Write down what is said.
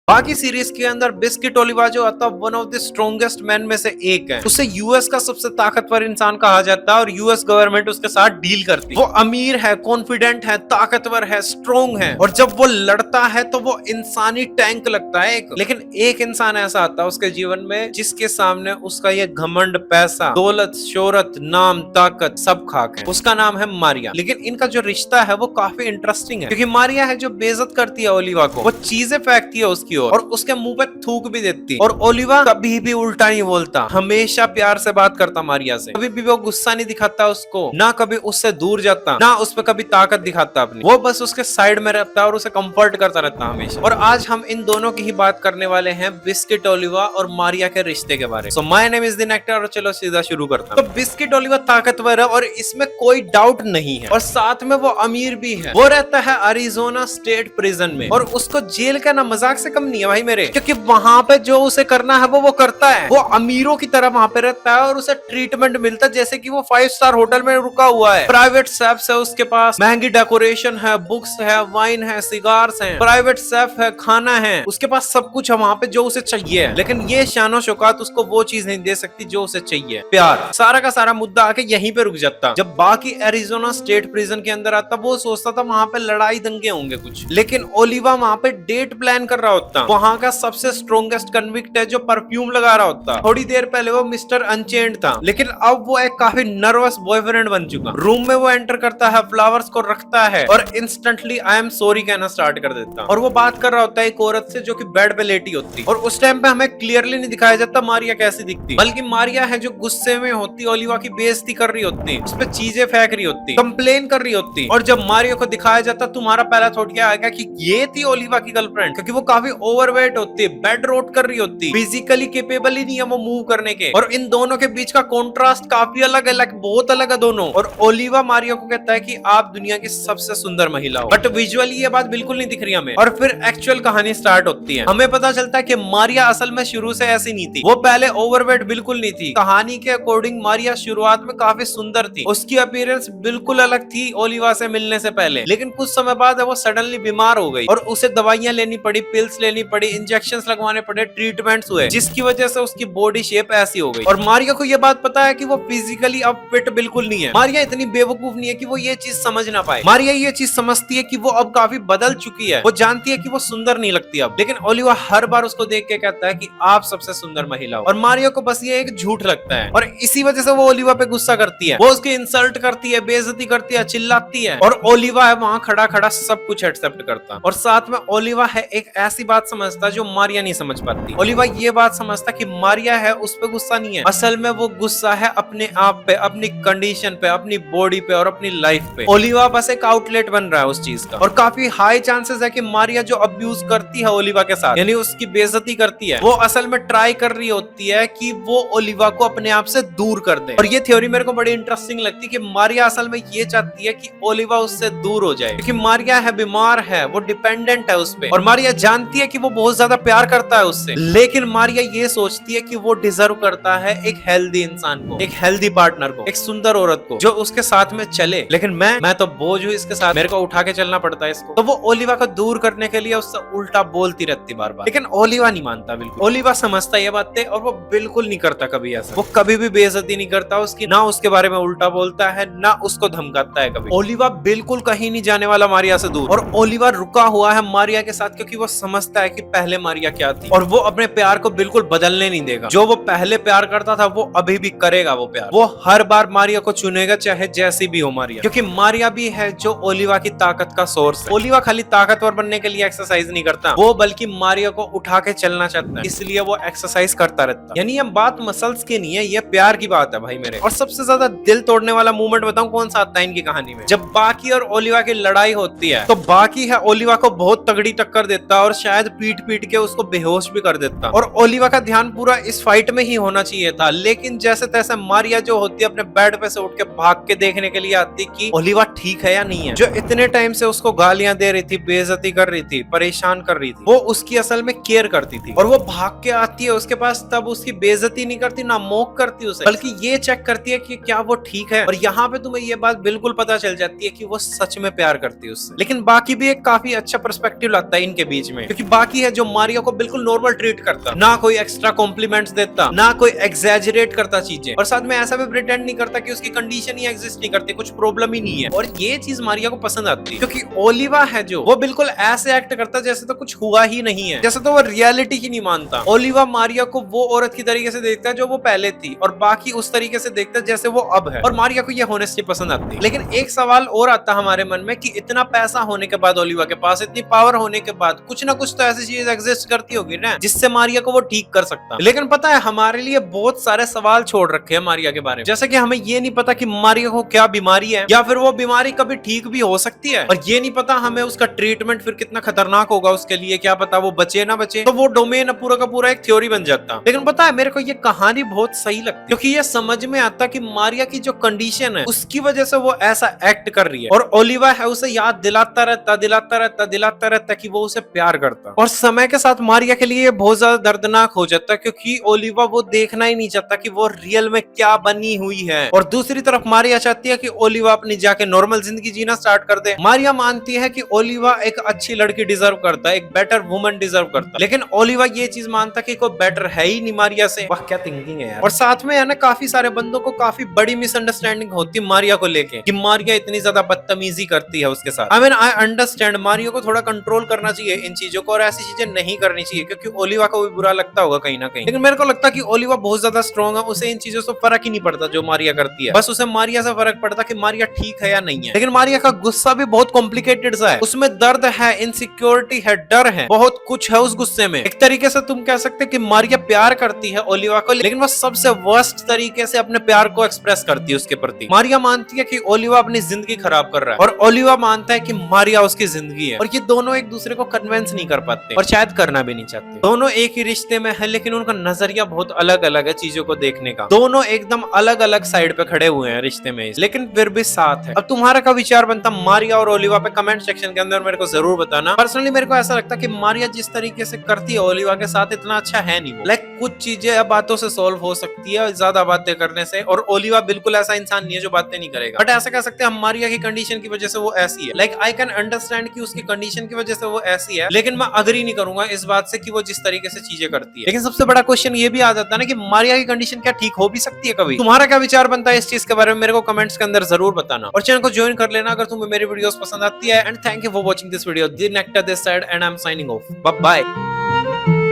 बाकी सीरीज के अंदर बिस्किट ओलिवा जो आता है one of the strongest man में से एक है। उसे यूएस का सबसे ताकतवर इंसान कहा जाता है और यूएस गवर्नमेंट उसके साथ डील करती है। वो अमीर है, कॉन्फिडेंट है, ताकतवर है, स्ट्रॉन्ग है और जब वो लड़ता है तो वो इंसानी टैंक लगता है लेकिन एक इंसान ऐसा आता है उसके जीवन में जिसके सामने उसका ये घमंड, पैसा, दौलत, शोहरत, नाम, ताकत सब खाक है। उसका नाम है मारिया। लेकिन इनका जो रिश्ता है वो काफी इंटरेस्टिंग है क्योंकि मारिया है जो बेइज्जत करती है ओलिवा को, वो चीजें फेंकती है उसकी और उसके मुंह पे थूक भी देती और ओलिवा कभी भी उल्टा नहीं बोलता, हमेशा प्यार से बात करता मारिया से। कभी भी वो गुस्सा नहीं दिखाता उसको, ना कभी उससे दूर जाता, ना उस पर कभी ताकत दिखाता अपनी। वो बस उसके साइड में रहता और उसे कंफर्ट करता रहता हमेशा। और आज हम इन दोनों की ही बात करने वाले हैं, बिस्किट ओलिवा और मारिया के रिश्ते के बारे में। So my name is the nectar और चलो सीधा शुरू करता हूं। तो बिस्किट ओलिवा ताकतवर है और इसमें कोई डाउट नहीं है और साथ में वो अमीर भी है। वो रहता है अरिजोना स्टेट प्रिजन में और उसको जेल का ना मजाक से कम नहीं है भाई मेरे, क्योंकि वहां पे जो उसे करना है वो करता है। वो अमीरों की तरह वहां पे रहता है और उसे ट्रीटमेंट मिलता है जैसे कि वो 5 स्टार होटल में रुका हुआ है। प्राइवेट शेफ्स है उसके पास, महंगी डेकोरेशन है, बुक्स है, वाइन है, सिगार्स है, प्राइवेट शेफ है, खाना है, उसके पास सब कुछ है वहां पे जो उसे चाहिए है। लेकिन ये शानो शौकत उसको वो चीज नहीं दे सकती जो उसे चाहिए, प्यार। सारा का सारा मुद्दा आके यहीं पे रुक जाता। जब बाकी एरिजोना स्टेट प्रिजन के अंदर आता वो सोचता था वहां पे लड़ाई दंगे होंगे कुछ, लेकिन ओलिवा वहां पे डेट प्लान कर रहा होता। वहां का सबसे स्ट्रॉन्गेस्ट कन्विक्ट है जो परफ्यूम लगा रहा होता। थोड़ी देर पहले वो मिस्टर अनचेंड था लेकिन अब वो एक काफी नर्वस बॉयफ्रेंड बन चुका। रूम में वो एंटर करता है, फ्लावर्स को रखता है और इंस्टेंटली आई एम सॉरी कहना स्टार्ट कर देता। और वो बात कर रहा होता है एक औरत से जो कि बेड पे लेटी होती और उस टाइम पे हमें क्लियरली नहीं दिखाया जाता मारिया कैसी दिखती, बल्कि मारिया है जो गुस्से में होती, ओलिवा की बेइज्जती कर रही होती, उस पे चीजें फेंक रही होती, कंप्लेन कर रही होती। और जब मारिया को दिखाया जाता तुम्हारा पहला थॉट क्या आएगा कि ये थी ओलिवा की गर्लफ्रेंड, क्योंकि वो काफी ओवरवेट होती है, बेड रोट कर रही होती, फिजिकली केपेबल ही नहीं है वो मूव करने के। और इन दोनों के बीच का कॉन्ट्रास्ट काफी अलग है, बहुत अलग है दोनों। और ओलिवा मारिया को कहता है कि आप दुनिया की सबसे सुंदर महिला हो, बट विजुअली ये बात बिल्कुल नहीं दिख रही हमें। और फिर एक्चुअल कहानी स्टार्ट होती है। हमें पता चलता है कि मारिया असल में शुरू से ऐसी नहीं थी, वो पहले ओवरवेट बिल्कुल नहीं थी। कहानी के अकॉर्डिंग मारिया शुरुआत में काफी सुंदर थी, उसकी अपीयरेंस बिल्कुल अलग थी ओलिवा से मिलने से पहले। लेकिन कुछ समय बाद वो सडनली बीमार हो गई और उसे दवाइयां लेनी पड़ी, पिल्स लेनी पड़ी, इंजेक्शंस लगवाने पड़े, ट्रीटमेंट्स हुए, जिसकी वजह से उसकी बॉडी शेप ऐसी हो गई। और मारिया को यह बात पता है कि वो फिजिकली अब फिट बिल्कुल नहीं है। मारिया इतनी बेवकूफ नहीं है कि वो ये चीज समझ ना पाए। मारिया ये चीज समझती है कि वो अब काफी बदल चुकी है, वो जानती है कि वो सुंदर नहीं लगती अब। लेकिन ओलिवा हर बार उसको देख के कहता है कि आप सबसे सुंदर महिला हो, और मारिया को बस ये एक झूठ लगता है और इसी वजह से वो ओलिवा पे गुस्सा करती है। वो उसकी इंसल्ट करती है, बेइज्जती करती है, चिल्लाती है और ओलिवा है वहां खड़ा खड़ा सब कुछ एक्सेप्ट करता। और साथ में ओलिवा है एक ऐसी बात समझता जो मारिया नहीं समझ पाती। ओलिवा ये बात समझता कि मारिया है उस पे गुस्सा नहीं है, असल में वो गुस्सा है अपने आप पे, अपनी कंडीशन पे, अपनी बॉडी पे और अपनी लाइफ पे। ओलिवा बस एक आउटलेट बन रहा है उस चीज का। और काफी हाई चांसेस है कि मारिया जो अब्यूज करती है ओलिवा के साथ, यानी उसकी बेइज्जती करती है, वो असल में ट्राई कर रही होती है कि वो ओलिवा को अपने आप से दूर कर दे। और ये थ्योरी मेरे को बड़ी इंटरेस्टिंग लगती है कि मारिया असल में ये चाहती है कि ओलिवा उससे दूर हो जाए, क्योंकि मारिया है बीमार है, वो डिपेंडेंट है उस पे। और मारिया जानती है कि वो बहुत ज्यादा प्यार करता है उससे, लेकिन मारिया ये सोचती है कि वो डिजर्व करता है एक हेल्दी इंसान को, एक हेल्दी पार्टनर को, एक सुंदर औरत को जो उसके साथ में चले। लेकिन मैं तो बोझ हूँ इसके साथ, मेरे को उठा के चलना पड़ता है इसको। तो वो ओलिवा को दूर करने के लिए उससे उल्टा बोलती रहती बार बार, लेकिन ओलिवा नहीं मानता बिल्कुल। ओलिवा समझता ये बातें और वो बिल्कुल नहीं करता कभी ऐसा। वो कभी भी बेइज्जती नहीं करता उसकी, ना उसके बारे में उल्टा बोलता है, ना उसको धमकाता है कभी। ओलिवा बिल्कुल कहीं नहीं जाने वाला मारिया से दूर। और ओलिवा रुका हुआ है मारिया के साथ क्योंकि वो समझता है कि पहले मारिया क्या थी और वो अपने प्यार को बिल्कुल बदलने नहीं देगा। जो वो पहले प्यार करता था वो अभी भी करेगा वो प्यार। वो हर बार मारिया को चुनेगा चाहे जैसी भी हो मारिया, क्योंकि मारिया भी है जो ओलिवा की ताकत का सोर्स है। ओलिवा खाली ताकतवर बनने के लिए एक्सरसाइज नहीं करता, वो बल्कि मारिया को उठा के चलना चाहता है, इसलिए वो एक्सरसाइज करता रहता है। यानी ये बात मसल्स की नहीं है, ये प्यार की बात है भाई मेरे। और सबसे ज्यादा दिल तोड़ने वाला मूवमेंट बताऊं कौन सा आता है इनकी कहानी में? जब बाकी और ओलिवा की लड़ाई होती है तो बाकी है ओलिवा को बहुत तगड़ी टक्कर देता है और शायद पीट पीट के उसको बेहोश भी कर देता। और ओलिवा का ध्यान पूरा इस फाइट में ही होना चाहिए था, लेकिन जैसे तैसे मारिया जो होती है अपने बेड पे से उठ के भाग के देखने के लिए आती कि ओलिवा ठीक है या नहीं है। जो इतने टाइम से उसको गालियां दे रही थी, बेइज्जती कर रही थी, परेशान कर रही थी, वो उसकी असल में केयर करती थी। और वो भाग के आती है उसके पास, तब उसकी बेइज्जती नहीं करती, ना मोक करती उसे, बल्कि ये चेक करती है कि क्या वो ठीक है। और यहाँ पे तुम्हें ये बात बिल्कुल पता चल जाती है कि वो सच में प्यार करती है उससे। लेकिन बाकी भी एक काफी अच्छा पर्सपेक्टिव लगता है इनके बीच में, क्योंकि बाकी है जो मारिया को बिल्कुल नॉर्मल ट्रीट करता, ना कोई एक्स्ट्रा कॉम्प्लीमेंट्स देता, ना कोई एग्जैजरेट करता चीजें, और साथ में ऐसा भी प्रिटेंड नहीं करता कि उसकी कंडीशन ही एग्जिस्ट नहीं करती, कुछ प्रॉब्लम ही नहीं है। और ये चीज मारिया को पसंद आती है, क्योंकि ओलिवा है जो वो बिल्कुल ऐसे एक्ट करता जैसे तो कुछ हुआ ही नहीं है, जैसे तो वो रियलिटी ही नहीं मानता। ओलिवा मारिया को वो औरत की तरीके से देखता है जो वो पहले थी, और बाकी उस तरीके से देखता है जैसे वो अब है, और मारिया को ये होनेस्टी पसंद आती है। लेकिन एक सवाल और आता हमारे मन में कि इतना पैसा होने के बाद, ओलिवा के पास इतनी पावर होने के बाद, कुछ ना कुछ तो ऐसी चीज एग्जिस्ट करती होगी ना जिससे मारिया को वो ठीक कर सकता। लेकिन पता है हमारे लिए बहुत सारे सवाल छोड़ रखे हैं मारिया के बारे में, जैसे कि हमें ये नहीं पता कि मारिया को क्या बीमारी है, या फिर वो बीमारी कभी ठीक भी हो सकती है, और ये नहीं पता हमें उसका ट्रीटमेंट फिर कितना खतरनाक होगा उसके लिए, क्या पता वो बचे ना बचे, तो वो डोमेन पूरा का पूरा एक थ्योरी बन जाता। लेकिन पता है मेरे को ये कहानी बहुत सही लगती, क्योंकि ये समझ में आता कि मारिया की जो कंडीशन है उसकी वजह से वो ऐसा एक्ट कर रही है, और ओलिवा है उसे याद दिलाता रहता कि वो उसे प्यार करता। और समय के साथ मारिया के लिए बहुत ज्यादा दर्दनाक हो जाता है, क्योंकि ओलिवा वो देखना ही नहीं चाहता कि वो रियल में क्या बनी हुई है। और दूसरी तरफ मारिया चाहती है कि ओलिवा अपनी जाके नॉर्मल जिंदगी जीना स्टार्ट कर दे। मारिया मानती है कि ओलिवा एक अच्छी लड़की डिजर्व करता है, एक बेटर वुमन डिजर्व करता है, लेकिन ओलिवा ये चीज मानता कि कोई बेटर है ही नहीं मारिया से। वाह क्या थिंकिंग है यार। और साथ में है ना काफी सारे बंदों को काफी बड़ी मिसअंडरस्टैंडिंग होती है मारिया को लेके, कि मारिया इतनी ज्यादा बदतमीजी करती है उसके साथ। आई अंडरस्टैंड, मारिया को थोड़ा कंट्रोल करना चाहिए इन चीजों को, और ऐसी चीजें नहीं करनी चाहिए, क्योंकि ओलिवा को भी बुरा लगता होगा कहीं ना कहीं। लेकिन मेरे को लगता है कि ओलिवा बहुत ज्यादा स्ट्रॉन्ग है, उसे इन चीजों से फर्क ही नहीं पड़ता जो मारिया करती है, बस उसे मारिया से फर्क पड़ता कि मारिया ठीक है या नहीं है। लेकिन मारिया का गुस्सा भी बहुत कॉम्प्लिकेटेड सा है, उसमें दर्द है, इनसिक्योरिटी है, डर है, बहुत कुछ है उस गुस्से में। एक तरीके से तुम कह सकते कि मारिया प्यार करती है ओलिवा को, लेकिन वो सबसे वर्स्ट तरीके से अपने प्यार को एक्सप्रेस करती है उसके प्रति। मारिया मानती है कि ओलिवा अपनी जिंदगी खराब कर रहा है, और ओलिवा मानता है कि मारिया उसकी जिंदगी है, और ये दोनों एक दूसरे को कन्विंस नहीं कर पाते, और शायद करना भी नहीं चाहते। दोनों एक ही रिश्ते में है, लेकिन उनका नजरिया बहुत अलग अलग है चीजों को देखने का। दोनों एकदम अलग अलग साइड पे खड़े हुए हैं रिश्ते में, लेकिन फिर भी साथ है। अब तुम्हारा क्या विचार बनता मारिया और ओलिवा पे? कमेंट सेक्शन के अंदर मेरे को जरूर बताना। पर्सनली मेरे को ऐसा लगता है कि मारिया जिस तरीके से करती है ओलिवा के साथ, इतना अच्छा है नहीं वो। लाइक कुछ चीजें बातों से सॉल्व हो सकती है ज्यादा बातें करने से, और ओलिवा बिल्कुल ऐसा इंसान नहीं है जो बातें नहीं करेगा। बट ऐसा कह सकते हैं मारिया की कंडीशन की वजह से वो ऐसी है। लाइक आई कैन अंडरस्टैंड कि उसकी कंडीशन की वजह से वो ऐसी है, लेकिन मैं अग्री नहीं करूंगा इस बात से कि वो जिस तरीके से चीजें करती है। लेकिन सबसे बड़ा क्वेश्चन ये भी आ जाता है ना कि मारिया की कंडीशन क्या ठीक हो भी सकती है कभी? तुम्हारा क्या विचार बनता है इस चीज के बारे में? मेरे को कमेंट्स के अंदर जरूर बताना, और चैनल को ज्वाइन कर लेना अगर तुम्हें मेरी वीडियोस पसंद आती है। And thank you for watching this video. The nectar this side and I am signing off. Bye bye.